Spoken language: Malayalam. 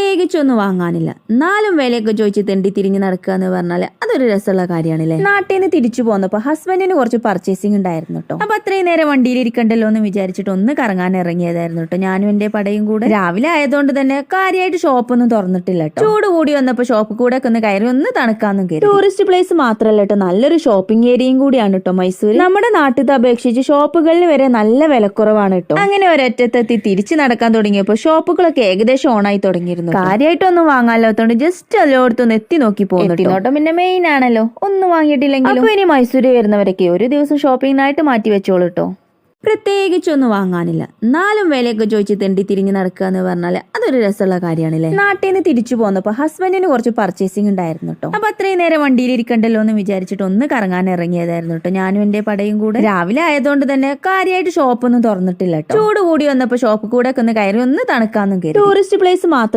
പ്രത്യേകിച്ചൊന്നും വാങ്ങാനില്ല. നാലും വിലയൊക്കെ ചോദിച്ച് തെണ്ടി തിരിഞ്ഞ് നടക്കുക എന്ന് പറഞ്ഞാല് അതൊരു രസമുള്ള കാര്യമാണല്ലേ. നാട്ടിൽ നിന്ന് തിരിച്ചു പോന്നപ്പോ ഹസ്ബൻഡിന് കുറച്ച് പർച്ചേസിംഗ് ഉണ്ടായിരുന്നു കേട്ടോ. അപ്പൊ അത്രയും നേരം വണ്ടിയിൽ ഇരിക്കണ്ടല്ലോ എന്ന് വിചാരിച്ചിട്ട് ഒന്ന് കറങ്ങാൻ ഇറങ്ങിയതായിരുന്നു കേട്ടോ. ഞാനും എന്റെ പടയും കൂടെ. രാവിലെ ആയതുകൊണ്ട് തന്നെ കാര്യമായിട്ട് ഷോപ്പൊന്നും തുറന്നിട്ടില്ല കേട്ടോ. ചൂട് കൂടി വന്നപ്പോ ഷോപ്പ് കൂടെ ഒക്കെ ഒന്ന് കയറി ഒന്ന് തണുക്കാന്നും കയറി. ടൂറിസ്റ്റ് പ്ലേസ് മാത്രല്ല കേട്ടോ, നല്ലൊരു ഷോപ്പിംഗ് ഏരിയയും കൂടിയാണ് കേട്ടോ മൈസൂർ. നമ്മുടെ നാട്ടിലത്തെ അപേക്ഷിച്ച് ഷോപ്പുകളിൽ വരെ നല്ല വിലക്കുറവാണ് കേട്ടോ. അങ്ങനെ ഒരറ്റത്തെത്തി തിരിച്ചു നടക്കാൻ തുടങ്ങിയപ്പോ ഷോപ്പുകളൊക്കെ ഏകദേശം ഓണായി തുടങ്ങിയിരുന്നു. കാര്യമായിട്ടൊന്നും വാങ്ങാലോത്തോണ്ട് ജസ്റ്റ് എല്ലായിടത്തും എത്തി നോക്കി പോകുന്നുണ്ടോ. പിന്നെ മെയിൻ ആണല്ലോ, ഒന്നും വാങ്ങിയിട്ടില്ലെങ്കിൽ. അപ്പൊ ഇനി മൈസൂര് വരുന്നവരൊക്കെ ഒരു ദിവസം ഷോപ്പിങ്ങിനായിട്ട് മാറ്റി വെച്ചോളൂ കേട്ടോ. പ്രത്യേകിച്ചൊന്നും വാങ്ങാനില്ല. നാലും വിലയൊക്കെ ചോദിച്ച് തെണ്ടി തിരിഞ്ഞ് നടക്കുക എന്ന് പറഞ്ഞാല് അതൊരു രസമുള്ള കാര്യമാണല്ലേ. നാട്ടിൽ നിന്ന് തിരിച്ചു പോന്നപ്പോ ഹസ്ബൻഡിന് കുറച്ച് പർച്ചേസിംഗ് ഉണ്ടായിരുന്നു കേട്ടോ. അപ്പൊ അത്രയും നേരം വണ്ടിയിൽ ഇരിക്കണ്ടല്ലോ എന്ന് വിചാരിച്ചിട്ട് ഒന്ന് കറങ്ങാൻ ഇറങ്ങിയതായിരുന്നു കേട്ടോ. ഞാനും എന്റെ പടയും കൂടെ. രാവിലെ ആയതുകൊണ്ട് തന്നെ കാര്യമായിട്ട് ഷോപ്പൊന്നും തുറന്നിട്ടില്ല കേട്ടോ. ചൂട് കൂടി വന്നപ്പോ ഷോപ്പ് കൂടെ ഒക്കെ ഒന്ന് കയറി ഒന്ന് തണുക്കാന്നും കയറി. ടൂറിസ്റ്റ് പ്ലേസ് മാത്രം